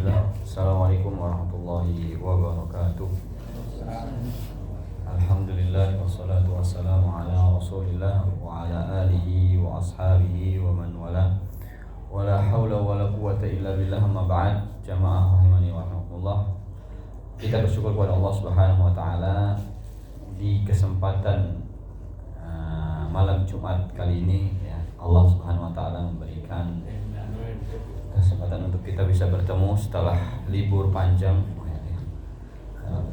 Bismillah. Assalamualaikum warahmatullahi wabarakatuh. Alhamdulillah wassalatu wassalamu ala Rasulillah wa ala alihi wa ashabihi wa man wala. Wala haula wala quwwata illa billah, amma ba'd. Jamaah rahimani wa rahmatullah. Kita bersyukur kepada Allah Subhanahu wa taala di kesempatan malam Jumat kali ini, ya. Allah Subhanahu wa taala memberikan kesempatan untuk kita bisa bertemu setelah libur panjang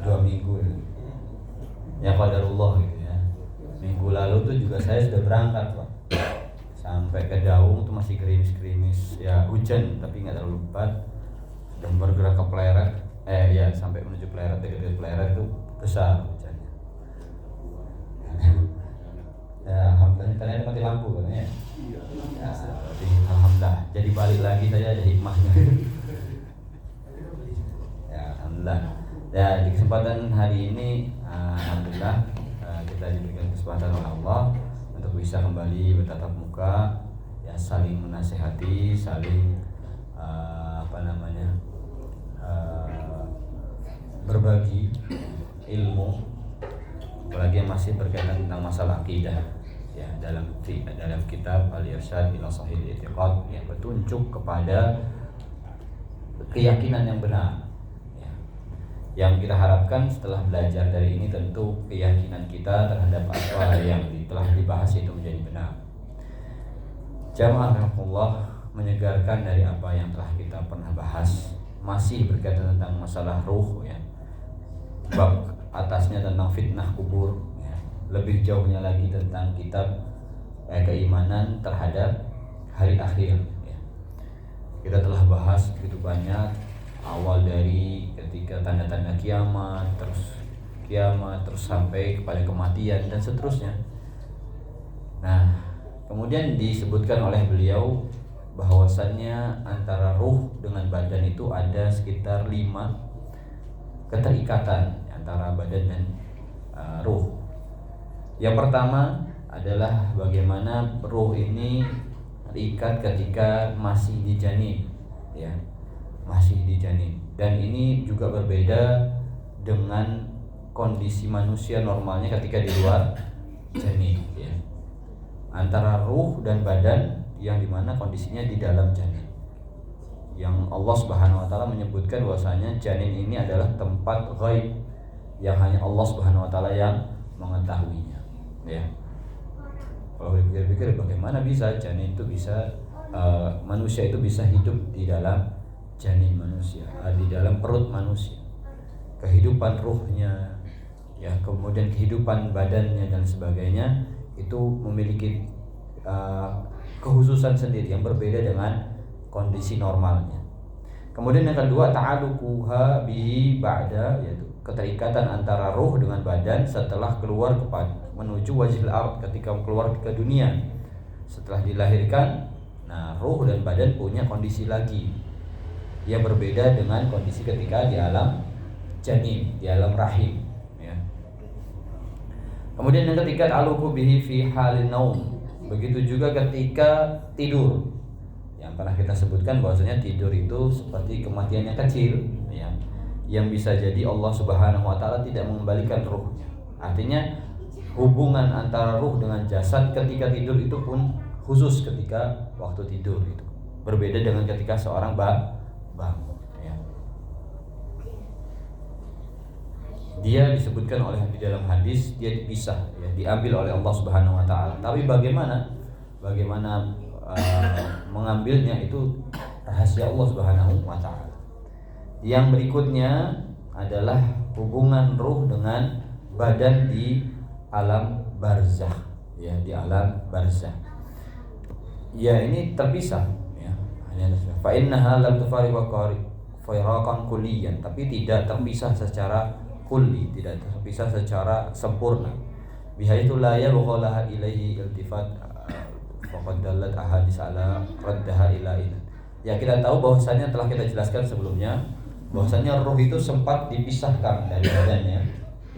2 minggu ya qadarullah gitu ya. Minggu lalu tuh juga saya sudah berangkat, Pak. Sampai ke Daung tuh masih gerimis-gerimis ya, hujan tapi nggak terlalu lebat. Sudah bergerak ke Pleret, ya sampai menuju Pleret, dekat Pleret itu besar hujannya. Ya, alhamdulillah ternyata mati lampu katanya. Ya, alhamdulillah. Jadi balik lagi saya ada hikmahnya. Ya, alhamdulillah. Ya, di kesempatan hari ini alhamdulillah kita diberikan kesempatan oleh Allah untuk bisa kembali bertatap muka, ya, saling menasehati, saling berbagi ilmu, apalagi yang masih berkaitan tentang masalah akidah, ya, dalam kitab Al-Irsyad ila Shahih I'tiqad, ya, petunjuk kepada keyakinan yang benar, ya. Yang kita harapkan setelah belajar dari ini tentu keyakinan kita terhadap apa yang telah dibahas itu menjadi benar. Jamaah rahmatullah, menyegarkan dari apa yang telah kita pernah bahas, masih berkaitan tentang masalah ruh, ya. Bab atasnya tentang fitnah kubur, ya. Lebih jauhnya lagi tentang kitab keimanan terhadap hari akhir, ya. Kita telah bahas begitu banyak, awal dari ketika tanda-tanda kiamat, terus sampai kepada kematian dan seterusnya. Nah, kemudian disebutkan oleh beliau bahwasannya antara ruh dengan badan itu ada sekitar 5 keterikatan antara badan dan ruh. Yang pertama adalah bagaimana ruh ini terikat ketika masih di janin, ya, masih di janin. Dan ini juga berbeda dengan kondisi manusia normalnya ketika di luar janin, ya. Antara ruh dan badan yang dimana kondisinya di dalam janin, yang Allah Subhanahu wa taala menyebutkan bahwasanya janin ini adalah tempat ghaib yang hanya Allah Subhanahu wa taala yang mengetahuinya, ya. Kalau dipikir-pikir, bagaimana bisa janin itu bisa manusia itu bisa hidup di dalam janin manusia, di dalam perut manusia. Kehidupan ruhnya, ya, kemudian kehidupan badannya dan sebagainya itu memiliki kekhususan sendiri yang berbeda dengan kondisi normalnya. Kemudian yang kedua, ta'aluquha bihi ba'da, yaitu keterikatan antara ruh dengan badan setelah keluar menuju wajhil ard, ketika keluar ke dunia. Setelah dilahirkan, nah, ruh dan badan punya kondisi lagi yang berbeda dengan kondisi ketika di alam janin, di alam rahim, ya. Kemudian yang ketiga, ta'aluqu bihi fi halin naum. Begitu juga ketika tidur. Yang pernah kita sebutkan bahwasanya tidur itu seperti kematian yang kecil, ya, yang bisa jadi Allah Subhanahu wa taala tidak mengembalikan ruhnya. Artinya hubungan antara ruh dengan jasad ketika tidur itu pun khusus ketika waktu tidur itu. Berbeda dengan ketika seorang bangun, ya. Dia disebutkan oleh di dalam hadis, dia dipisah, ya, diambil oleh Allah Subhanahu wa taala. Tapi bagaimana mengambilnya itu rahasia Allah Subhanahu wa taala. Yang berikutnya adalah hubungan ruh dengan badan di alam barzakh, ya, di alam barzakh. Ya, ini terpisah, ya. Hanya fa innaha lam tufariqa firaqan kulliyan, tapi tidak terpisah secara kulli, tidak terpisah secara sempurna. Bihaitsu la yabghalaha ilaihi iltifat faqad dallat ahadits ala raddaha ila ila. Ya, kita tahu bahwasanya telah kita jelaskan sebelumnya bahwasanya ruh itu sempat dipisahkan dari badannya,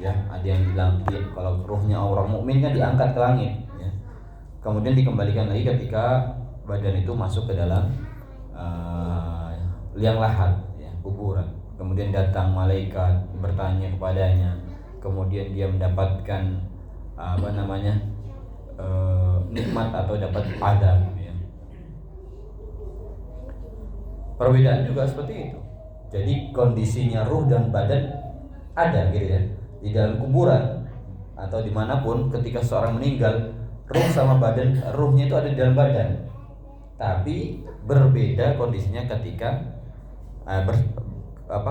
ya. Ada yang bilang kalau ruhnya orang mukmin kan diangkat ke langit, ya. Kemudian dikembalikan lagi ketika badan itu masuk ke dalam liang lahat, ya. kuburan. Kemudian datang malaikat bertanya kepadanya, kemudian dia mendapatkan nikmat atau dapat adab ya. Perbedaan juga seperti itu. Jadi kondisinya ruh dan badan ada gitu ya. Di dalam kuburan atau dimanapun ketika seorang meninggal, ruh sama badan, ruhnya itu ada di dalam badan. Tapi berbeda kondisinya ketika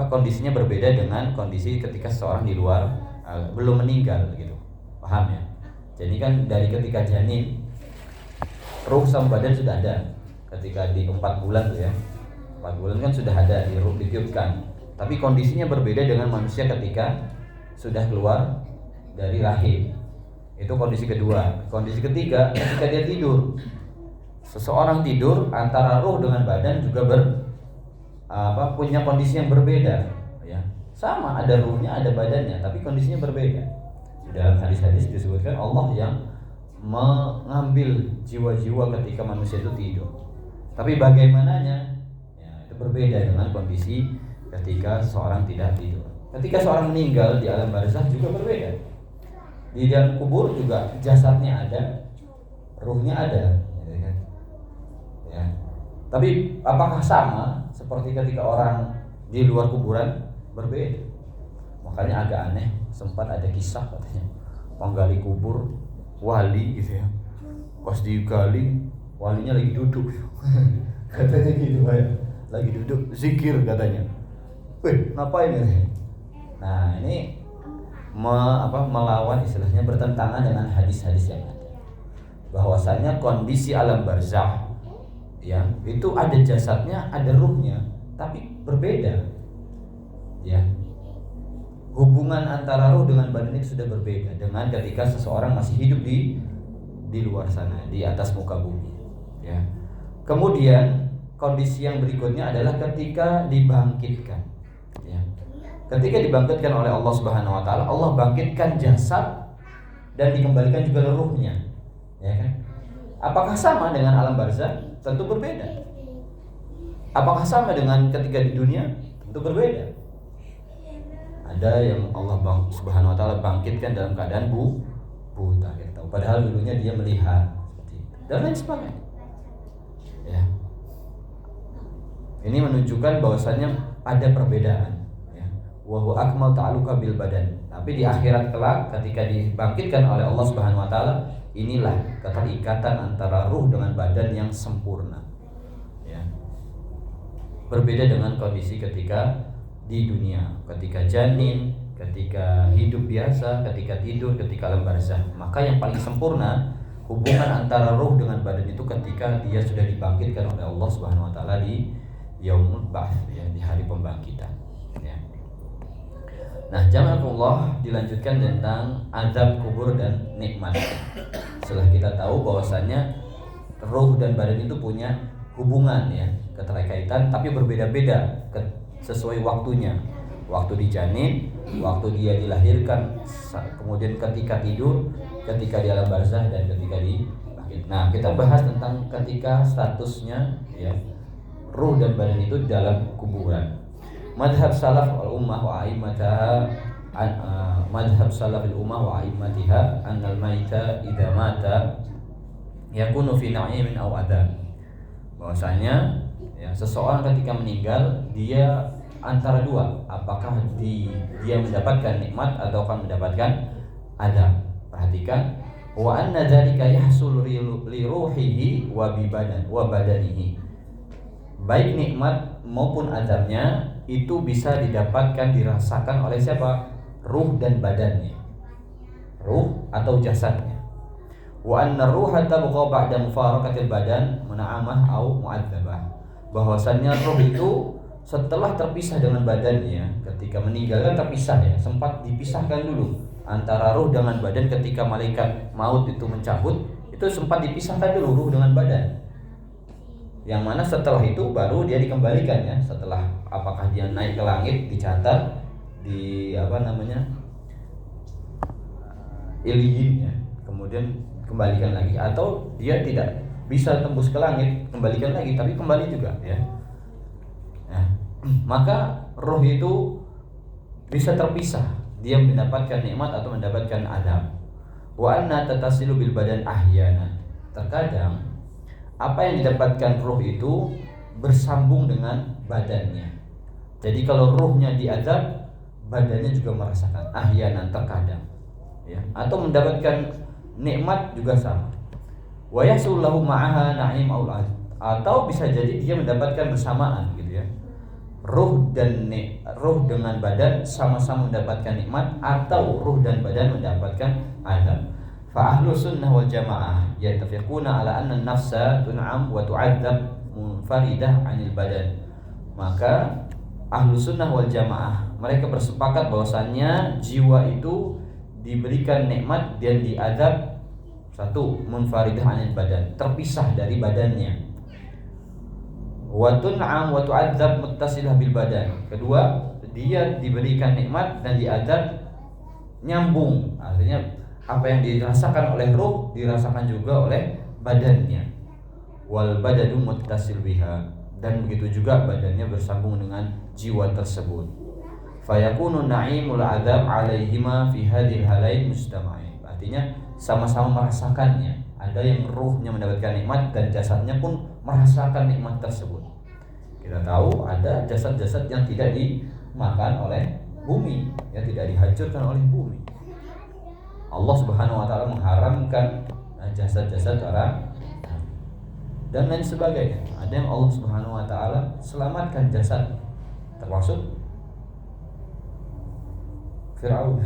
kondisinya berbeda dengan kondisi ketika seorang di luar belum meninggal gitu. Paham ya? Jadi kan dari ketika janin, ruh sama badan sudah ada. Ketika di 4 bulan tuh ya, 4 bulan kan sudah ada di ruh ditiupkan. Tapi kondisinya berbeda dengan manusia ketika sudah keluar dari rahim. Itu kondisi kedua. Kondisi ketiga ketika dia tidur. Seseorang tidur, antara ruh dengan badan juga punya kondisi yang berbeda ya. Sama ada ruhnya, ada badannya, tapi kondisinya berbeda. Dalam hadis-hadis disebutkan Allah yang mengambil jiwa-jiwa ketika manusia itu tidur. Tapi bagaimananya ya, itu berbeda dengan kondisi ketika seorang tidak tidur. Ketika seorang meninggal di alam barzakh juga berbeda. Di dalam kubur juga jasadnya ada, ruhnya ada ya kan? Ya. Tapi apakah sama seperti ketika orang di luar kuburan? Berbeda. Makanya agak aneh, sempat ada kisah katanya penggali kubur wali gitu ya. Pas digali, walinya lagi duduk. Katanya gitu ya. Lagi duduk zikir katanya. Ngapain ini? Nah, ini melawan istilahnya bertentangan dengan hadis-hadis yang ada. Bahwasanya kondisi alam barzakh ya, itu ada jasadnya, ada ruhnya, tapi berbeda. Ya. Hubungan antara ruh dengan badan itu sudah berbeda dengan ketika seseorang masih hidup di luar sana, di atas muka bumi ya. Kemudian kondisi yang berikutnya adalah ketika dibangkitkan ya. Ketika dibangkitkan oleh Allah Subhanahu wa taala, Allah bangkitkan jasad dan dikembalikan juga ruhnya ya kan. Apakah sama dengan alam barzakh? Tentu berbeda. Apakah sama dengan ketika di dunia? Tentu berbeda. Ada yang Allah Subhanahu wa taala bangkitkan dalam keadaan buta gitu. Padahal dulunya dia melihat seperti itu. Dan lain sebagainya. Ya. Ini menunjukkan bahwasannya ada perbedaan ya. Wa huwa akmal ta'aluka bil badan. Tapi di akhirat kelak ketika dibangkitkan oleh Allah Subhanahu wa taala, inilah keterikatan antara ruh dengan badan yang sempurna. Ya. Berbeda dengan kondisi ketika di dunia, ketika janin, ketika hidup biasa, ketika tidur, ketika alam barzakh. Maka yang paling sempurna hubungan antara ruh dengan badan itu ketika dia sudah dibangkitkan oleh Allah Subhanahu wa taala di yaumul ba'ts ya, di hari pembangkitan ya. Nah, jamaahullah, dilanjutkan tentang azab kubur dan nikmat. Setelah kita tahu bahwasannya ruh dan badan itu punya hubungan ya, keterkaitan, tapi berbeda-beda sesuai waktunya. Waktu di janin, waktu dia dilahirkan, kemudian ketika tidur, ketika di alam barzakh, dan ketika dibangkit. Nah, kita bahas tentang ketika statusnya ya, ruh dan badan itu dalam kuburan. Madhab salaf al-ummah wa a'immataha madhab salaf al-ummah wa a'immatiha annal maita idza mata yakunu fi na'imin aw adab. Bahwasanya ya, seseorang ketika meninggal dia antara dua, apakah dia mendapatkan nikmat atau akan mendapatkan adab. Perhatikan, wa anna dzalika yahsul li ruhihi wa badanihi. Baik nikmat maupun azabnya itu bisa didapatkan, dirasakan oleh siapa? Ruh dan badannya. Ruh atau jasadnya. Wa anna ruha tabqa ba'da mufaraqatil badan mun'amah au mu'adzabah. Bahwasannya ruh itu setelah terpisah dengan badannya, ketika meninggal kan terpisah ya, sempat dipisahkan dulu antara ruh dengan badan. Ketika malaikat maut itu mencabut, itu sempat dipisahkan dulu ruh dengan badan. Yang mana setelah itu baru dia dikembalikan ya, setelah apakah dia naik ke langit, dicatat di Iliyin ya, kemudian kembalikan lagi, atau dia tidak bisa tembus ke langit, kembalikan lagi, tapi kembali juga ya. Nah, maka roh itu bisa terpisah, dia mendapatkan nikmat atau mendapatkan adab. Wa anna tatasilu bil badan ahyana. Terkadang apa yang didapatkan roh itu bersambung dengan badannya. Jadi kalau rohnya diazab, badannya juga merasakan ahyanan terkadang, ya. Atau mendapatkan nikmat juga sama. Wa yahsul lahu ma'aha na'im atau bisa jadi dia mendapatkan bersamaan gitu ya. Ruh dengan badan sama-sama mendapatkan nikmat, atau ruh dan badan mendapatkan azab. Fa ahlu sunnah wal jamaah yattafiquna ala anna an-nafsa tun'am wa tu'adzab munfaridah 'anil badan. Maka ahlu sunnah wal jamaah mereka bersepakat bahwasannya jiwa itu diberikan nikmat dan diazab, satu, munfaridah 'anil badan, terpisah dari badannya. Wa tun'am wa tu'adzab muttasilah bil badan. Kedua, dia diberikan nikmat dan diazab nyambung. Artinya apa yang dirasakan oleh ruh dirasakan juga oleh badannya. Wal badadu muttasil biha, dan begitu juga badannya bersambung dengan jiwa tersebut. Fayakunu na'imul adzab 'alaihima fi hadhil halain mustama'in. Artinya sama-sama merasakannya. Ada yang ruhnya mendapatkan nikmat dan jasadnya pun merasakan nikmat tersebut. Kita tahu ada jasad-jasad yang tidak dimakan oleh bumi, yang tidak dihancurkan oleh bumi. Allah Subhanahu wa taala mengharamkan jasad-jasad orang dan lain sebagainya. Ada yang Allah Subhanahu wa taala selamatkan jasad, termasuk Firaun.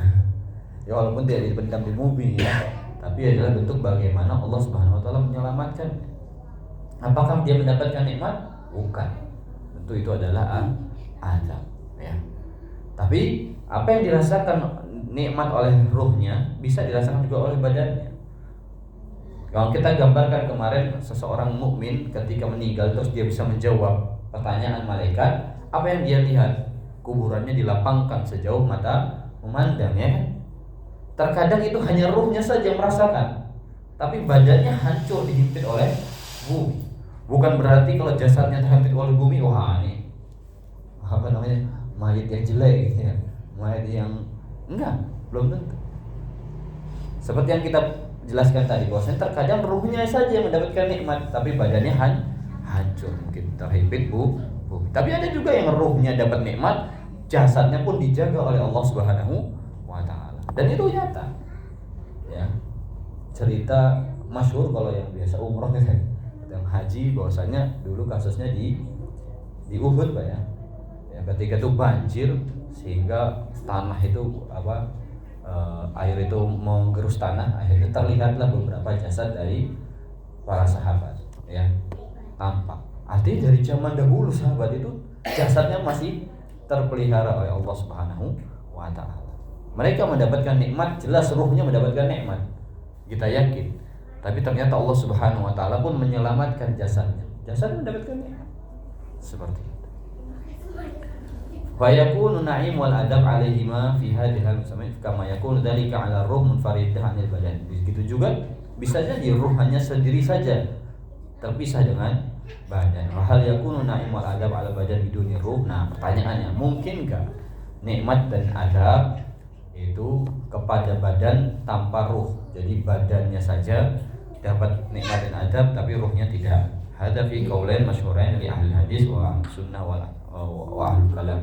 Ya walaupun tidak dipendam di bumi ya, tapi adalah bentuk bagaimana Allah Subhanahu wa taala menyelamatkan. Apakah dia mendapatkan nikmat? Bukan. Tentu itu adalah azab, ya. Tapi apa yang dirasakan nikmat oleh ruhnya bisa dirasakan juga oleh badannya. Kalau kita gambarkan kemarin seseorang mukmin ketika meninggal terus dia bisa menjawab pertanyaan malaikat, apa yang dia lihat? Kuburannya dilapangkan sejauh mata memandang, ya kan? Terkadang itu hanya ruhnya saja yang merasakan, tapi badannya hancur dihimpit oleh bumi. Bukan berarti kalau jasadnya terhimpit oleh bumi, wah ini apa namanya, mayat yang jelek gitu ya, mayat yang enggak, belum tentu. Seperti yang kita jelaskan tadi, bahwasanya terkadang ruhnya saja yang mendapatkan nikmat, tapi badannya hancur, mungkin terhimpit bumi. Tapi ada juga yang ruhnya dapat nikmat, jasadnya pun dijaga oleh Allah Subhanahu wa taala. Dan itu nyata. Ya. Cerita masyhur kalau yang biasa umroh gitu, yang haji, bahwasanya dulu kasusnya di Uhud, Pak ya. Ya, ketika itu banjir sehingga tanah itu air itu menggerus tanah, akhirnya terlihatlah beberapa jasad dari para sahabat, ya, tampak. Artinya dari zaman dahulu sahabat itu jasadnya masih terpelihara oleh Allah Subhanahu wa taala. Mereka mendapatkan nikmat, jelas ruhnya mendapatkan nikmat, kita yakin. Tapi ternyata Allah Subhanahu wa taala pun menyelamatkan jasadnya. Jasadnya mendapatkan nikmat. Seperti itu. Fa yakunu na'im wal adab 'alaihima fi hadhihi al-musamma kama yakunu dzalika 'ala ruh munfaridah 'anil badan. Begitu juga bisa jadi ruh hanya sendiri saja terpisah dengan badan. Wa hal yakunu na'im wal adab 'ala badan biduni ruh. Nah, pertanyaannya, mungkinkah nikmat dan adab itu kepada badan tanpa ruh? Jadi badannya saja dapat nikmat dan adab tapi ruhnya tidak. Hadza fi qaulain masyhurain li ahli hadis wa sunnah wa ahli kalam.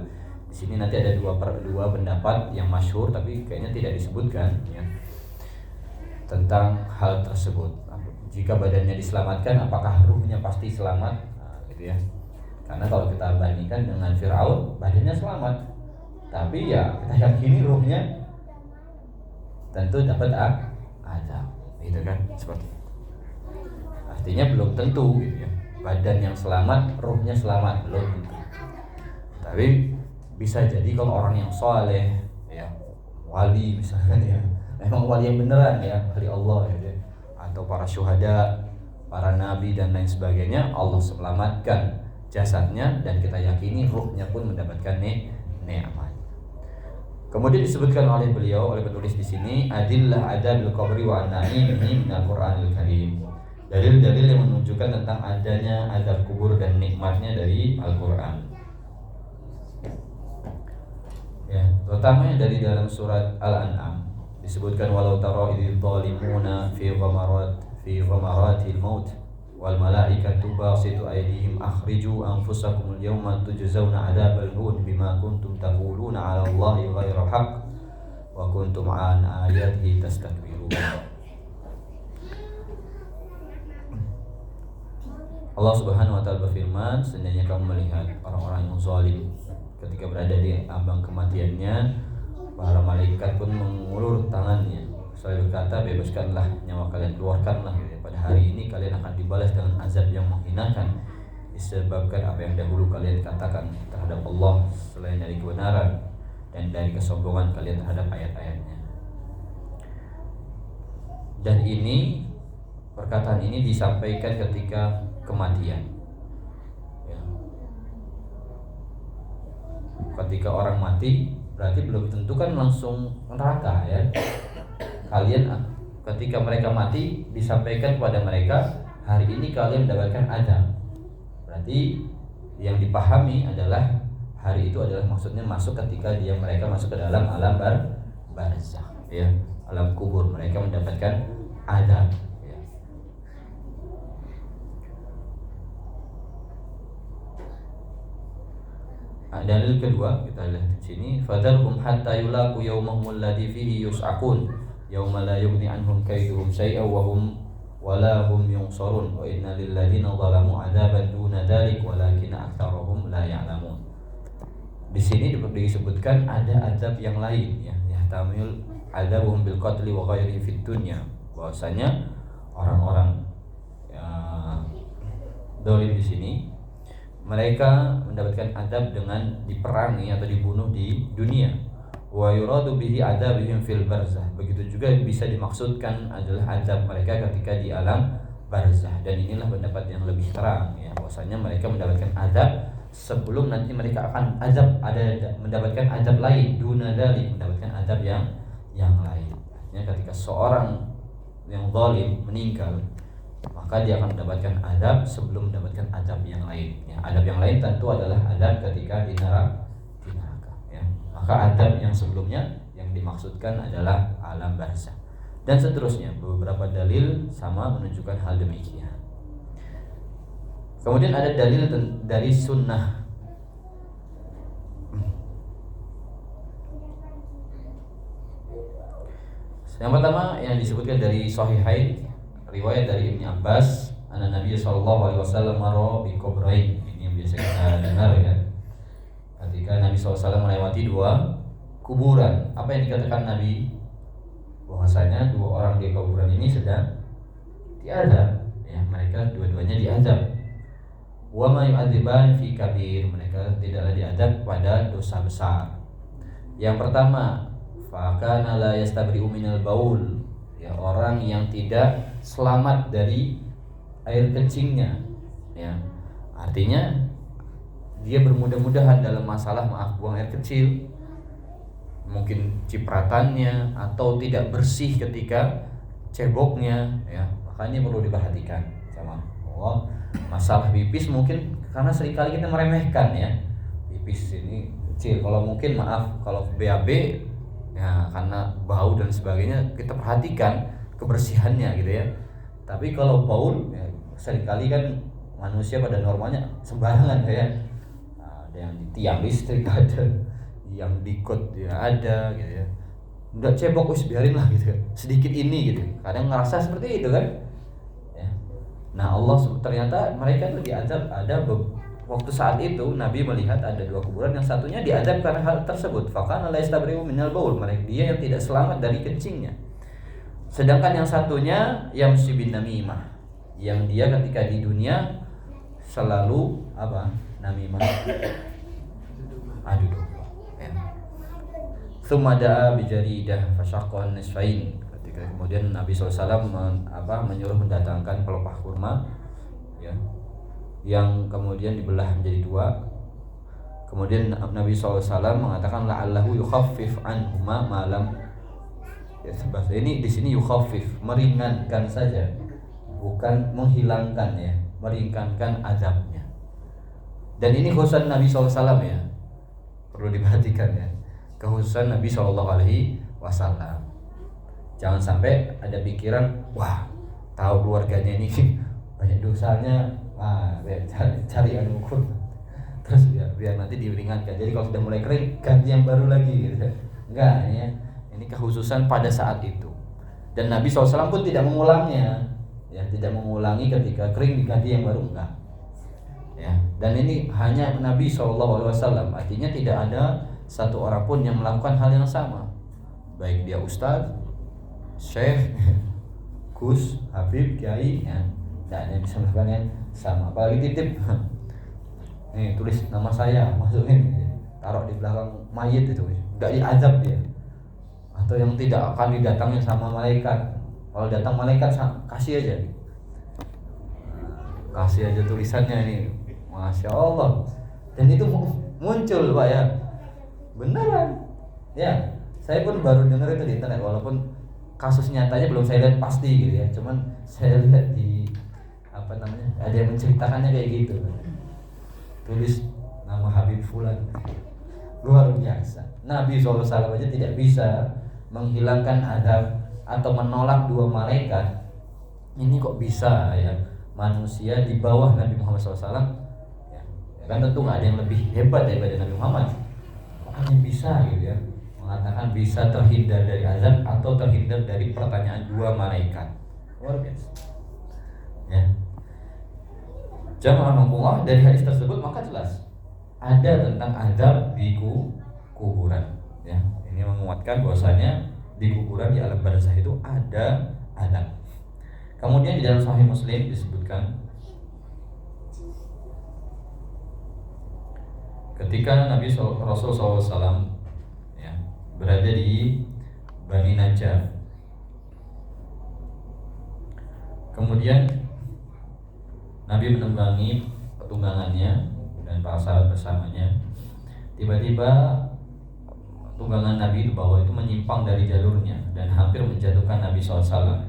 Di sini nanti ada dua pendapat yang masyhur tapi kayaknya tidak disebutkan, ya, tentang hal tersebut. Jika badannya diselamatkan, apakah ruhnya pasti selamat? Nah, gitu ya. Karena kalau kita bandingkan dengan Firaun, badannya selamat, tapi ya kita yakini ruhnya tentu dapat azab, gitu kan? Seperti itu. Artinya belum tentu, gitu ya. Badan yang selamat, ruhnya selamat, belum tentu. Tapi bisa jadi kalau orang yang soleh, ya, wali misalkan, ya, memang wali yang beneran, ya, wali Allah, ya, atau para syuhada, para nabi dan lain sebagainya, Allah selamatkan jasadnya dan kita yakini ruhnya pun mendapatkan nikmat. Kemudian disebutkan oleh beliau, oleh penulis di sini, adillah adabil qabri wa an-na'imihi minal Qur'anil Karim. Dalil-dalil yang menunjukkan tentang adanya azab kubur dan nikmatnya dari Al-Qur'an. pertama dari dalam surat Al-An'am disebutkan walau tara idzal zalimuna fi ghamaratil maut wal malaikatu basitu aydihim akhriju anfusakum al-yawma tujzauna 'adzabal hun bima kuntum taquluna 'ala Allahi ghairal haqq wa kuntum an ayatihi tastakbirun. Allah Subhanahu wa taala berfirman, seandainya kamu melihat orang-orang yang zalim ketika berada di ambang kematiannya, para malaikat pun mengulur tangannya sambil berkata, bebaskanlah nyawa kalian, keluarkanlah. Pada hari ini kalian akan dibalas dengan azab yang menghinakan disebabkan apa yang dahulu kalian katakan terhadap Allah selain dari kebenaran dan dari kesombongan kalian terhadap ayat-ayatnya. Dan ini, perkataan ini disampaikan ketika kematian ya. Ketika orang mati berarti belum tentu kan langsung neraka ya. Kalian ketika mereka mati disampaikan kepada mereka, hari ini kalian mendapatkan azab. Berarti yang dipahami adalah hari itu adalah maksudnya masuk ketika mereka masuk ke dalam alam barzakh ya, alam kubur, mereka mendapatkan azab ya. Dalil kedua kita lihat di sini, fadharhum hatta yulaqu yawmahum alladhi fihi yus'aqun yawma la yughni anhum kaiduhum shay'an wa hum wala hum yunsarun wa inna lil ladzina zalamu 'adzaban duna dzalik walakin aktsarahum la ya'lamun. Di sini disebutkan ada azab yang lain ya, yahtamil adzabuhum bil qatli wa ghairihi fid dunya, bahwasanya orang-orang zalim di sini mereka mendapatkan azab dengan diperangi atau dibunuh di dunia. Wa yuradu bihi adzabihim fil barzah. Begitu juga bisa dimaksudkan adalah azab mereka ketika di alam barzah. Dan inilah pendapat yang lebih terang ya, bahwasanya mereka mendapatkan azab sebelum nanti mereka akan mendapatkan azab lain, duna dzalik, mendapatkan azab yang lain. Artinya ketika seorang yang zalim meninggal, maka dia akan mendapatkan azab sebelum mendapatkan azab yang lain ya. Azab yang lain tentu adalah azab ketika di neraka ya. Maka azab yang sebelumnya yang dimaksudkan adalah alam barzakh dan seterusnya. Beberapa dalil sama menunjukkan hal demikian. Kemudian ada dalil dari sunnah. Yang pertama yang disebutkan dari Sahihain, riwayat dari Ibnu Abbas, anna Nabi sallallahu alaihi wasallam mara bi qabrain. Ini yang biasa kita dengar ya. Ketika Nabi SAW melewati dua kuburan, apa yang dikatakan Nabi? Bahwasanya dua orang di kuburan ini sedang diazab ya, mereka dua-duanya diazab. Wa ma yu'adziban fi kabir, mereka tidaklah diazab pada dosa besar. Yang pertama, fa kana la yastabri'u minal baul, ya orang yang tidak selamat dari air kencingnya ya. Artinya dia bermudah-mudahan dalam masalah buang air kecil, mungkin cipratannya atau tidak bersih ketika ceboknya ya. Makanya perlu diperhatikan sama Allah. Masalah pipis mungkin karena seringkali kita meremehkan ya, pipis ini kecil, kalau mungkin maaf kalau BAB ya karena bau dan sebagainya kita perhatikan kebersihannya gitu ya. Tapi kalau baul ya, seringkali kan manusia pada normalnya sembarangan ya. Ada yang di tiang listrik, ada yang di kot ya ada gitu ya. Udah cebok wis biarin lah gitu. Sedikit ini gitu. Kadang ngerasa seperti itu kan. Ya. Nah, Allah ternyata mereka tuh diazab ada waktu saat itu Nabi melihat ada dua kuburan, yang satunya diazab karena hal tersebut. Faqana la yastabri'u minal baul, mereka dia yang tidak selamat dari kencingnya. Sedangkan yang satunya yamshi bin namimah, yang dia ketika di dunia selalu apa? Namimah. Aduh. Tsumma da'a bi jaridah fashaqqan nisfain. Ketika kemudian Nabi SAW menyuruh mendatangkan pelepah kurma ya, yang kemudian dibelah menjadi dua. Kemudian Nabi SAW mengatakan la'allahu yukhaffif anhuma malam ya, sebab ini di sini yukhaffif, meringankan saja, bukan menghilangkan ya, meringankan azabnya. Dan ini khusus Nabi SAW ya, perlu diperhatikan ya. Kekhususan Nabi SAW. Jangan sampai ada pikiran, wah tahu keluarganya ini banyak dosanya, cari yang ukur, terus biar nanti diringankan. Jadi kalau sudah mulai kering, ganti yang baru lagi gitu. Enggak, ya. Ini kekhususan pada saat itu. Dan Nabi SAW pun tidak mengulangnya, ya, tidak mengulangi ketika kering diganti yang baru, enggak. Ya, dan ini hanya Nabi SAW, artinya tidak ada satu orang pun yang melakukan hal yang sama, baik dia ustadz, syekh, gus, habib, kiai, ya, tidak ada yang bisa melakukan yang sama. Apalagi titip, nih tulis nama saya, masukin, taruh di belakang mayit itu, tidak diazab dia. Atau yang tidak akan didatangi sama malaikat. Kalau datang malaikat kasih aja tulisannya ini, Masya Allah. Dan itu muncul Pak ya, beneran ya. Saya pun baru dengar itu di internet, walaupun kasus nyatanya belum saya lihat pasti gitu ya. Cuman saya lihat di ada yang menceritakannya kayak gitu. Tulis nama Habib Fulan. Luar biasa. Nabi SAW aja tidak bisa menghilangkan azab atau menolak dua malaikat. Ini kok bisa ya, manusia di bawah Nabi Muhammad SAW ya, kan tentu nggak ada yang lebih hebat daripada Nabi Muhammad. Hanya bisa gitu ya, mengatakan bisa terhindar dari azab atau terhindar dari pertanyaan dua malaikat. Luar biasa ya. Jamaah Allah, dari hadis tersebut maka jelas ada tentang azab di kuburan ya. Ini menguatkan bahwasanya di kuburan, di alam barzah itu ada azab. Kemudian di dalam Sahih Muslim disebutkan ketika Nabi Rasul SAW ya, berada di Bani Najjar, kemudian Nabi menunggangi tunggangannya dan para sahabat bersamanya. Tiba-tiba tunggangan Nabi di bawah itu menyimpang dari jalurnya dan hampir menjatuhkan Nabi SAW.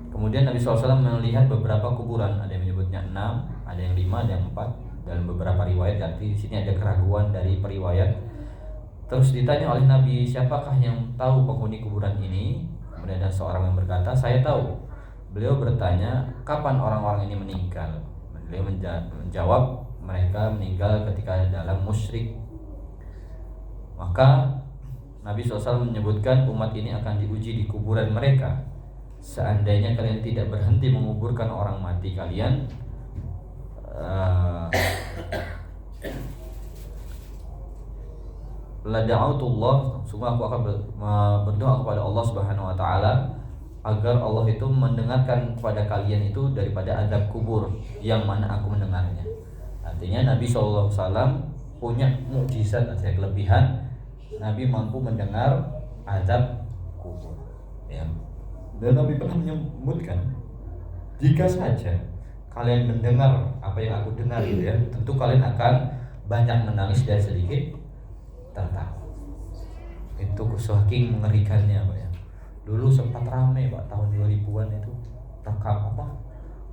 Kemudian Nabi SAW melihat beberapa kuburan, ada yang menyebutnya 6, ada yang 5, ada yang 4. Dalam beberapa riwayat, arti di sini ada keraguan dari periwayat. Terus ditanya oleh Nabi, siapakah yang tahu penghuni kuburan ini? Kemudian ada seorang yang berkata, saya tahu. Beliau bertanya, kapan orang-orang ini meninggal? Beliau menjawab, mereka meninggal ketika dalam musyrik. Maka Nabi SAW menyebutkan umat ini akan diuji di kuburan mereka. Seandainya kalian tidak berhenti menguburkan orang mati kalian, la da'autullah, sungguh aku akan berdoa kepada Allah Subhanahu wa taala agar Allah itu mendengarkan kepada kalian itu daripada azab kubur yang mana aku mendengarnya. Artinya Nabi SAW punya mukjizat atau kelebihan, Nabi mampu mendengar azab kubur ya. Dan Nabi pernah menyebutkan, jika saja kalian mendengar apa yang aku dengar gitu ya, tentu kalian akan banyak menangis dan sedikit tertawa. Itu saking mengerikannya Pak ya. Dulu sempat ramai Pak, tahun 2000-an itu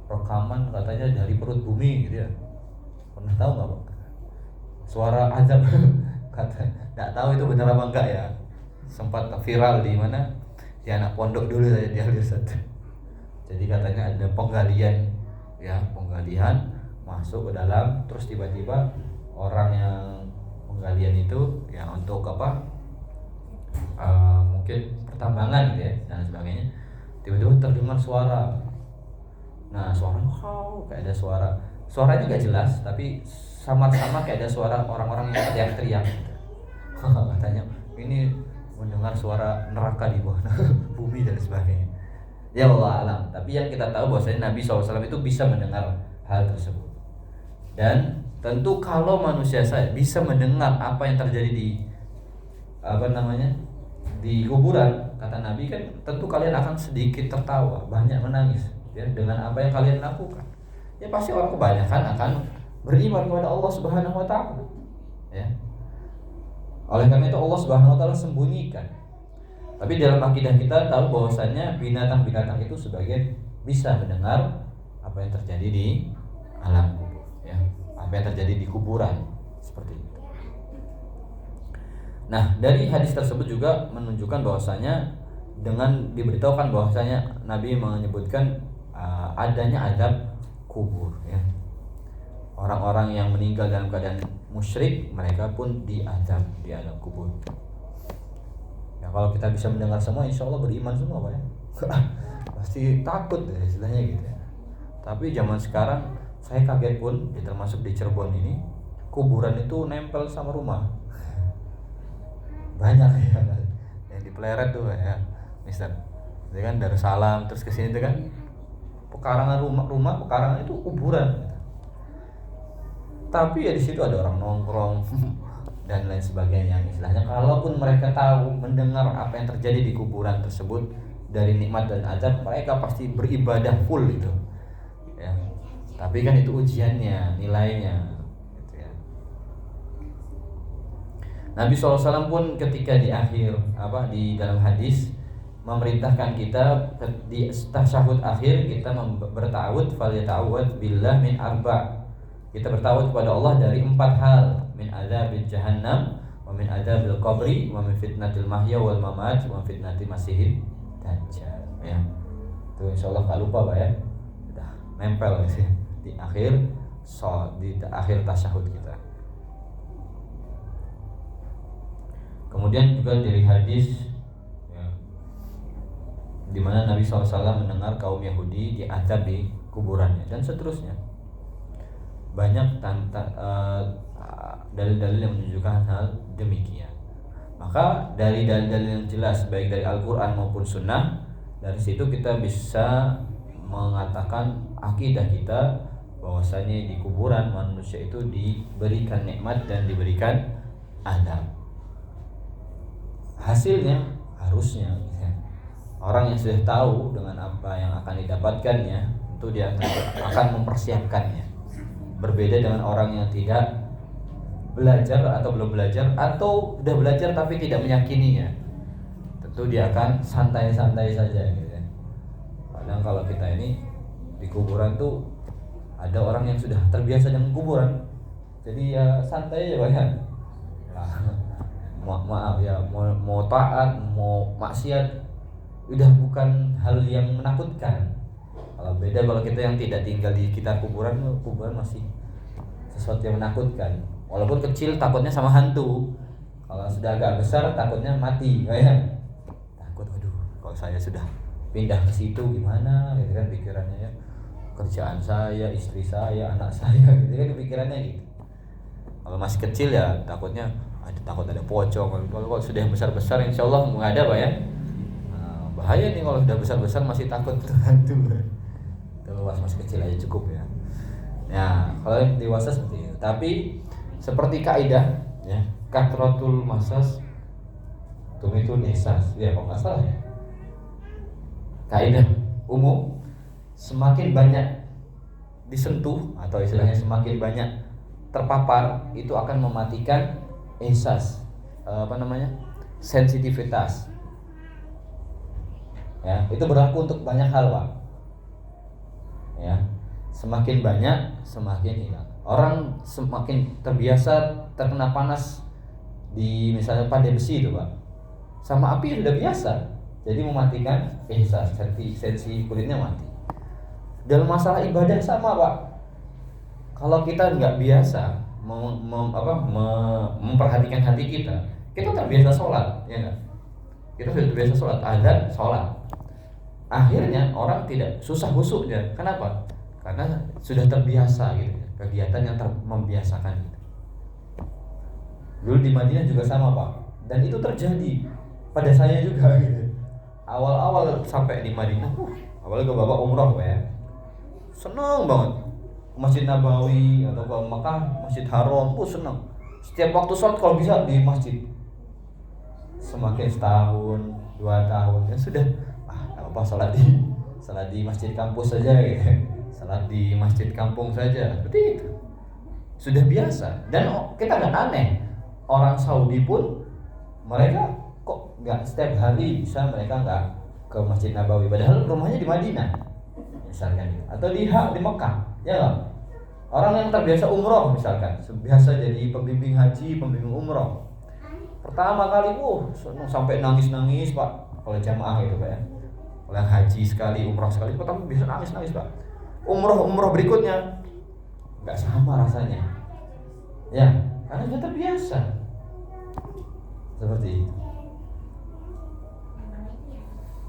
rekaman katanya dari perut bumi gitu ya. Pernah tahu nggak Pak? Suara azab kata, nggak tahu itu benar apa enggak ya. Sempat viral di mana? Di anak pondok dulu saya di Al-Irsad. Jadi katanya ada penggalian ya, penggalian masuk ke dalam, terus tiba-tiba orang yang penggalian itu ya untuk apa? Mungkin pertambangan gitu ya dan sebagainya. Tiba-tiba terdengar suara. Nah, suaranya kayak ada suaranya nggak jelas, tapi samar-samar kayak ada suara orang-orang yang teriak-teriak gitu. Katanya ini mendengar suara neraka di bawah bumi dan sebagainya. Ya Allah alam. Tapi yang kita tahu bahwasanya Nabi SAW itu bisa mendengar hal tersebut. Dan tentu kalau manusia saya bisa mendengar apa yang terjadi di di kuburan, kata Nabi kan, tentu kalian akan sedikit tertawa, banyak menangis ya, dengan apa yang kalian lakukan. Ya pasti orang kebanyakan akan beriman kepada Allah Subhanahu wa taala. Ya. Oleh karena itu Allah Subhanahu wa taala sembunyikan. Tapi dalam akidah kita tahu bahwasanya binatang-binatang itu sebagian bisa mendengar apa yang terjadi di alam kubur ya, apa yang terjadi di kuburan seperti itu. Nah, dari hadis tersebut juga menunjukkan bahwasanya dengan diberitahukan bahwasanya Nabi menyebutkan adanya azab kubur ya. Orang-orang yang meninggal dalam keadaan musyrik, mereka pun diazab di alam kubur. Ya kalau kita bisa mendengar semua, insya Allah beriman semua Pak ya. Pasti takut ya istilahnya gitu ya. Tapi zaman sekarang saya kaget pun, ya termasuk di Cirebon ini, kuburan itu nempel sama rumah. Banyak ya yang di Pleret tuh ya, Mister. Itu kan Darussalam terus ke sini tuh kan pekarangan rumah pekarangan itu kuburan. Tapi ya di situ ada orang nongkrong dan lain sebagainya. Istilahnya kalaupun mereka tahu mendengar apa yang terjadi di kuburan tersebut dari nikmat dan azab, mereka pasti beribadah full itu. Ya. Tapi kan itu ujiannya, nilainya. Gitu ya. Nabi SAW pun ketika di akhir di dalam hadis memerintahkan kita di tasyahud akhir kita bertawud falyata'awwad billah min arba'. Kita bertawud kepada Allah dari 4 hal, min adzabil jahannam wa min adzabil qabri wa min fitnatil mahya wal mamat wa min fitnati masihid dajjal ya. Itu insyaallah enggak lupa Pak ya. Udah nempel sih di akhir tasyahud kita. Kemudian juga dari hadis ya, di mana Nabi SAW mendengar kaum Yahudi diazab di kuburannya dan seterusnya. Banyak dalil-dalil yang menunjukkan hal demikian. Maka dari dalil-dalil yang jelas baik dari Al-Quran maupun Sunnah, dari situ kita bisa mengatakan akidah kita bahwasanya di kuburan manusia itu diberikan nikmat dan diberikan azab. Hasilnya harusnya orang yang sudah tahu dengan apa yang akan didapatkannya, itu dia akan mempersiapkannya. Berbeda dengan orang yang tidak belajar atau belum belajar atau sudah belajar tapi tidak meyakininya. Tentu dia akan santai-santai saja gitu ya. Kadang kalau kita ini di kuburan tuh ada orang yang sudah terbiasa dengan kuburan. Jadi ya santai aja banyak. Maaf ya, mau taat, mau maksiat udah bukan hal yang menakutkan. Kalau beda kalau kita yang tidak tinggal di sekitar kuburan masih sesuatu yang menakutkan. Walaupun kecil takutnya sama hantu. Kalau sudah agak besar takutnya mati, kayak takut aduh kalau saya sudah pindah ke situ gimana gitu kan pikirannya ya. Kerjaan saya, istri saya, anak saya gitu kan pikirannya gitu. Kalau masih kecil ya takut ada pocong. Kalau sudah besar-besar insyaallah nggak ada Pak ya. Nah, bahaya nih kalau sudah besar-besar masih takut hantu. Luas masih kecil aja cukup ya. Ya, kalau yang dewasa seperti itu. Tapi seperti kaidah ya, kathratul masas tumitun ihsas. Ya, kok enggak salah ya. Kaidah umum semakin banyak disentuh atau istilahnya semakin banyak terpapar itu akan mematikan ihsas. Sensitivitas. Ya, itu berlaku untuk banyak hal, Pak. Ya, semakin banyak semakin hilang. Orang semakin terbiasa terkena panas di misalnya pandai besi itu Pak, sama api sudah biasa, jadi mematikan ihsas, sensi kulitnya mati. Dalam masalah ibadah sama Pak, kalau kita nggak biasa memperhatikan hati kita terbiasa sholat ya kan? Kita sudah terbiasa sholat, azan sholat. Akhirnya orang tidak susah khusyuknya. Kenapa? Karena sudah terbiasa gitu, kegiatan yang membiasakan gitu. Dulu di Madinah juga sama Pak, dan itu terjadi pada saya juga gitu. Awal-awal sampai di Madinah, awalnya ke Bapak umroh Pak ya, seneng banget Masjid Nabawi atau ke Makkah, Masjid Haram, seneng. Setiap waktu sholat kalau bisa di masjid. Semakin setahun, 2 tahun ya sudah. Apa salat di masjid kampus saja gitu. Salat di masjid kampung saja. Seperti itu. Sudah biasa dan kita enggak aneh. Orang Saudi pun mereka kok enggak setiap hari bisa mereka enggak ke Masjid Nabawi padahal rumahnya di Madinah. Misalkan atau di Mekah, ya enggak? Orang yang terbiasa umroh misalkan, biasa jadi pembimbing haji, pembimbing umroh. Pertama kali sampai nangis-nangis Pak, kalau jamaah itu Pak ya. Kalau haji sekali, umroh sekali, pertama bisa nangis-nangis Pak. Umroh berikutnya nggak sama rasanya. Ya, karena sudah terbiasa. Seperti itu.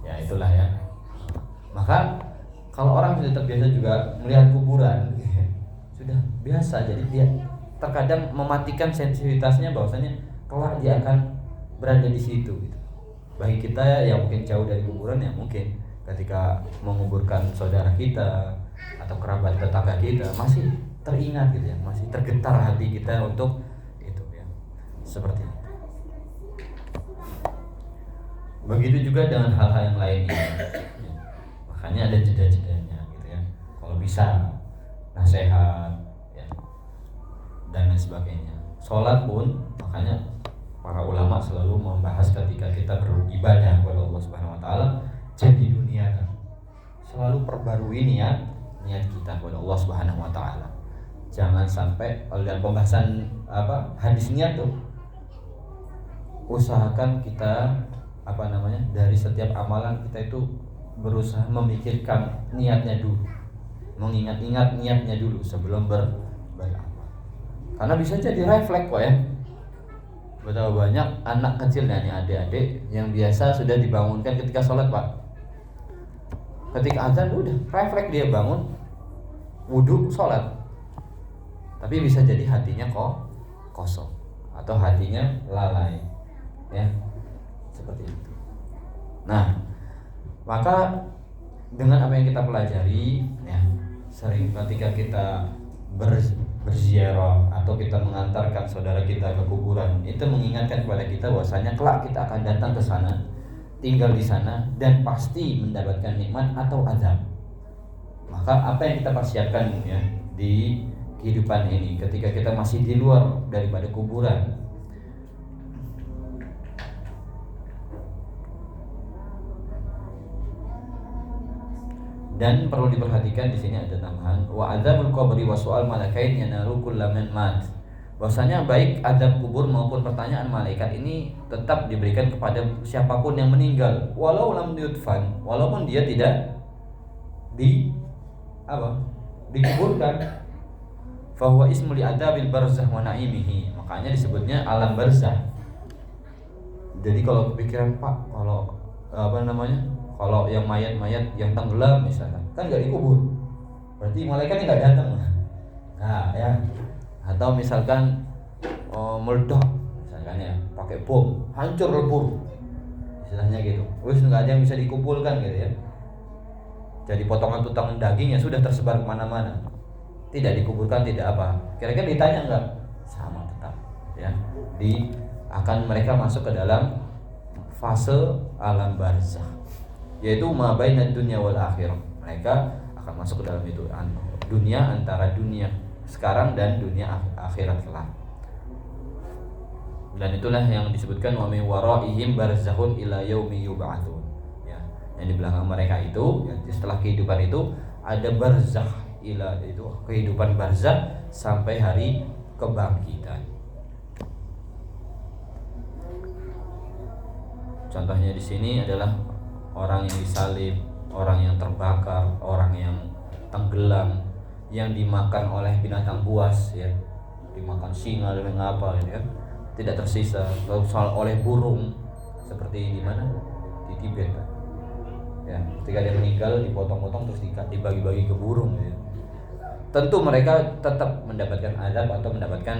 Ya itulah ya. Maka kalau orang sudah terbiasa juga melihat kuburan, sudah biasa, jadi dia terkadang mematikan sensitivitasnya bahwasanya kelak dia akan berada di situ gitu. Bagi kita yang mungkin jauh dari kuburan, ya mungkin ketika menguburkan saudara kita atau kerabat tetangga kita masih teringat gitu ya, masih tergetar hati kita untuk itu ya. Seperti itu. Begitu juga dengan hal-hal yang lainnya. Makanya ada jeda-jedanya gitu ya. Kalau bisa nasihat ya, dan lain sebagainya. Sholat pun makanya para ulama selalu membahas ketika kita beribadah kepada Allah Subhanahu wa taala, jadi dunia selalu perbarui niat kita kepada Allah Subhanahu wa taala. Jangan sampai dalam pembahasan hadis niat tuh, usahakan kita dari setiap amalan kita itu berusaha memikirkan niatnya dulu, mengingat-ingat niatnya dulu sebelum beramal. Karena bisa jadi refleks kok ya. Betapa banyak anak kecil dan adik-adik yang biasa sudah dibangunkan ketika sholat Pak. Ketika azan udah refleks dia bangun, wudhu, sholat. Tapi bisa jadi hatinya kosong atau hatinya lalai, ya seperti itu. Nah, maka dengan apa yang kita pelajari, ya sering ketika kita berziarah atau kita mengantarkan saudara kita ke kuburan, itu mengingatkan kepada kita bahwasanya kelak kita akan datang ke sana, tinggal di sana, dan pasti mendapatkan nikmat atau azab. Maka apa yang kita persiapkan ya di kehidupan ini ketika kita masih di luar daripada kuburan, dan perlu diperhatikan di sini ada tambahan wa adzabul qabri wa su'al malakain yanaru kullaman mat. Bahwasanya baik azab kubur maupun pertanyaan malaikat ini tetap diberikan kepada siapapun yang meninggal, walau lam yudfan, walaupun dia tidak dikuburkan. Fahuwa ismu li adabil barzah wa na'imihi. Makanya disebutnya alam barzah. Jadi kalau kepikiran Pak, kalau yang mayat-mayat yang tenggelam misalkan, kan nggak dikubur, berarti malaikatnya nggak datang. Nah ya, atau misalkan meledak, misalkan ya, pakai bom, hancur lebur, istilahnya gitu. Wis nggak ada yang bisa dikumpulkan gitu ya. Jadi potongan-potongan daging yang sudah tersebar kemana-mana, tidak dikuburkan, tidak apa. Kira-kira ditanya nggak? Sama tetap, ya. Akan mereka masuk ke dalam fase alam barzah, yaitu ma bainad dunya wal akhirah. Mereka akan masuk ke dalam itu, dunia, antara dunia sekarang dan dunia akhirat kelak. Dan itulah yang disebutkan wa min waraihim barzakhun ila yaumi yub'atsun. Ya, yang di belakang mereka itu, ya, setelah kehidupan itu ada barzakh, ila itu kehidupan barzakh sampai hari kebangkitan. Contohnya di sini adalah orang yang disalib, orang yang terbakar, orang yang tenggelam, yang dimakan oleh binatang buas, ya, dimakan singa dan apa, ya, tidak tersisa, oleh burung, seperti di mana? Di Tibet, ya, ketika dia meninggal dipotong-potong terus dibagi-bagi ke burung, ya. Tentu mereka tetap mendapatkan azab atau mendapatkan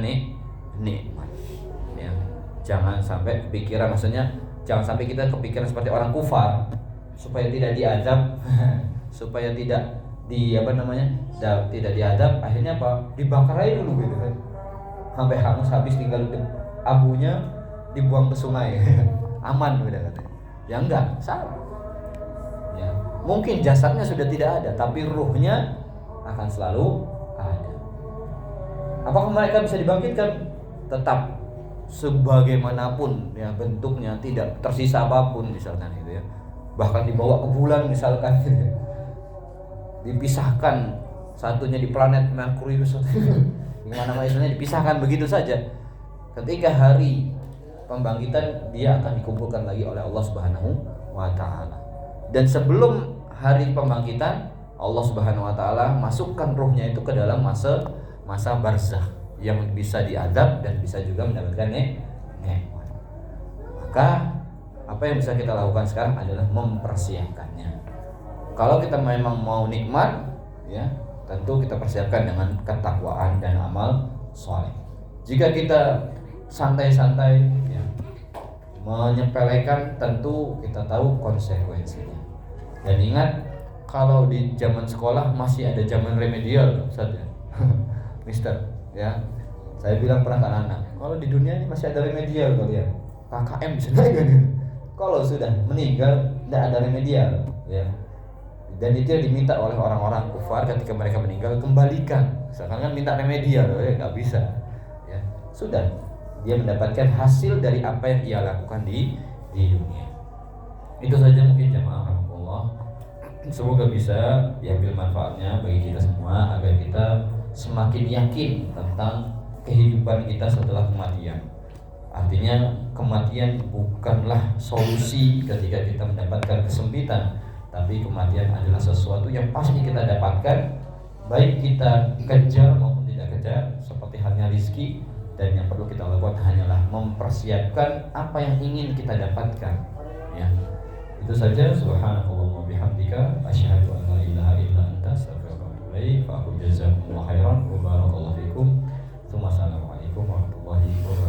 nikmat, ya. Jangan sampai kepikiran, maksudnya jangan sampai kita kepikiran seperti orang kufar, supaya tidak diazab, supaya tidak tidak diazab, akhirnya apa? Dibakar aja dulu gitu kan, sampai hangus habis, tinggal abunya dibuang ke sungai, aman udah katanya. Ya enggak, salah. Ya, mungkin jasadnya sudah tidak ada, tapi ruhnya akan selalu ada. Apakah mereka bisa dibangkitkan? Tetap sebagaimanapun ya bentuknya, tidak tersisa apapun misalkan itu ya. Bahkan dibawa ke bulan misalkan gitu. Dipisahkan, satunya di planet Merkurius, gimana istilahnya, dipisahkan begitu saja. Ketika hari pembangkitan dia akan dikumpulkan lagi oleh Allah Subhanahu wa taala. Dan sebelum hari pembangkitan, Allah Subhanahu wa taala masukkan ruhnya itu ke dalam masa barzakh yang bisa diadab dan bisa juga mendapatkan nikmat. Maka apa yang bisa kita lakukan sekarang adalah mempersiapkannya. Kalau kita memang mau nikmat, ya, tentu kita persiapkan dengan ketakwaan dan amal soleh. Jika kita santai-santai, ya, menyepelekan, tentu kita tahu konsekuensinya. Dan ingat, kalau di zaman sekolah masih ada zaman remedial, Ustaz, ya. Mister, ya, saya bilang pernah ke anak-anak, kalau di dunia ini masih ada remedial kalian, KKM bisa naik kan? Kalau sudah meninggal tidak ada remedial, ya. Dan itu yang diminta oleh orang-orang kufar ketika mereka meninggal, kembalikan. Misalkan kan minta remedial, ya nggak bisa, ya. Sudah, dia mendapatkan hasil dari apa yang ia lakukan di dunia. Itu saja mungkin jamaah rahmatullah. Semoga bisa diambil manfaatnya bagi kita semua, agar kita semakin yakin tentang kehidupan kita setelah kematian. Artinya kematian bukanlah solusi ketika kita mendapatkan kesempitan, tapi kematian adalah sesuatu yang pasti kita dapatkan, baik kita kejar maupun tidak kejar, seperti halnya rizki. Dan yang perlu kita lakukan hanyalah mempersiapkan apa yang ingin kita dapatkan, ya. Itu saja. Subhanakallahumma bihamdika asyhadu an la ilaha illa anta astaghfiruka wa atubu ilaik. Fa jazakumullahu khairan wa barakallahu fikum. Assalamualaikum warahmatullahi wabarakatuh.